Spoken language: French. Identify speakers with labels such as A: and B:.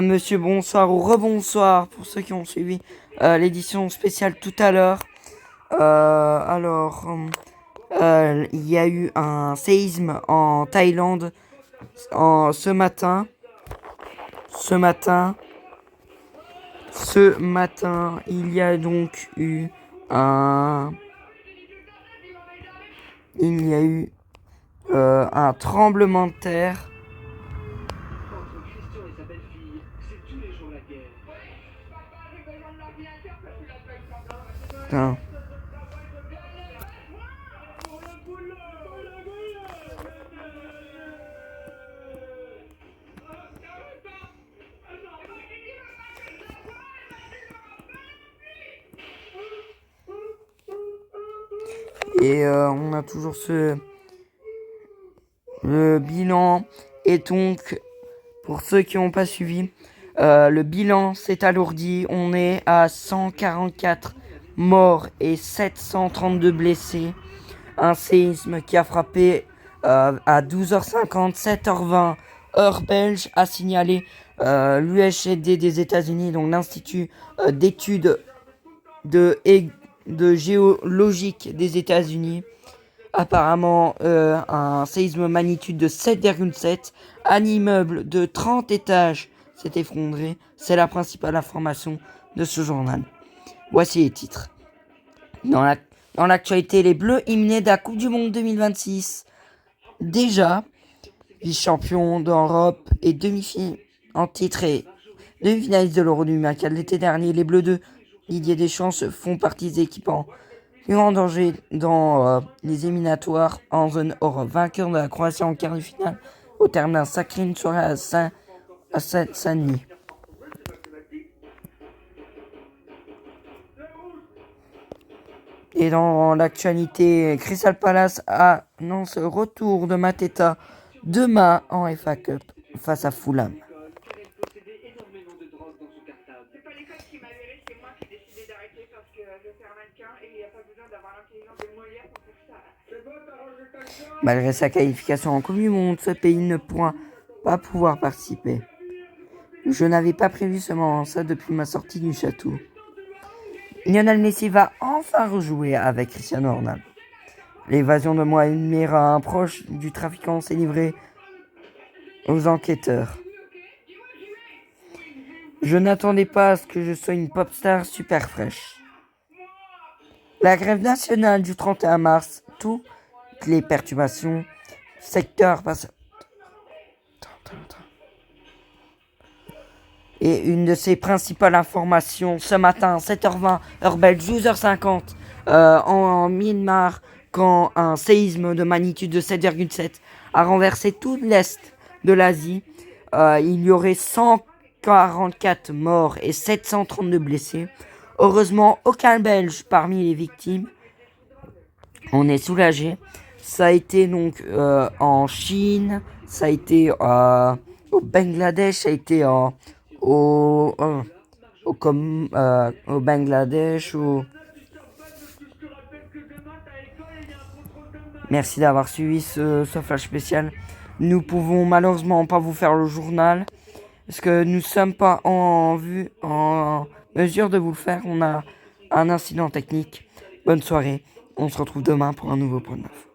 A: Monsieur, bonsoir ou rebonsoir pour ceux qui ont suivi l'édition spéciale tout à l'heure. Il y a eu un séisme en Thaïlande ce matin, il y a donc eu un tremblement de terre. Putain. Et on a toujours le bilan. Et donc, pour ceux qui n'ont pas suivi, le bilan s'est alourdi. On est à 144 morts et 732 blessés. Un séisme qui a frappé à 12h50, 7h20, heure belge, a signalé l'USGD des États-Unis, donc l'Institut d'études de géologique des États-Unis. Apparemment, un séisme magnitude de 7,7, un immeuble de 30 étages s'est effondré. C'est la principale information de ce journal. Voici les titres. Dans l'actualité, les Bleus éliminés de la Coupe du Monde 2026. Déjà, vice-champion d'Europe et demi-finaliste de l'Euro 2024 l'été dernier, les Bleus de Didier Deschamps font partie des équipes en danger dans les éliminatoires en zone Europe. Vainqueur de la Croatie en quart de finale au terme d'un sacré une soirée à Saint-Denis. Et dans l'actualité, Crystal Palace annonce le retour de Mateta demain en FA Cup face à Fulham. Malgré sa qualification en Coupe du Monde, ce pays ne pourra pas pouvoir participer. Je n'avais pas prévu ce moment ça depuis ma sortie du château. Lionel Messi va enfin rejouer avec Cristiano Ronaldo. L'évasion de Mohamed Merah, un proche du trafiquant, s'est livré aux enquêteurs. Je n'attendais pas à ce que je sois une pop star super fraîche. La grève nationale du 31 mars, toutes les perturbations, secteur passe. Et une de ses principales informations ce matin, 7h20, heure belge, 12h50, en Myanmar, quand un séisme de magnitude de 7,7 a renversé tout l'est de l'Asie. Il y aurait 144 morts et 732 blessés. Heureusement, aucun Belge parmi les victimes. On est soulagé. Ça a été donc en Chine, ça a été au Bangladesh, ça a été au Bangladesh. Merci d'avoir suivi ce flash spécial. Nous pouvons malheureusement pas vous faire le journal parce que nous sommes pas en mesure de vous le faire. On a un incident technique. Bonne soirée. On se retrouve demain pour un nouveau point de neuf.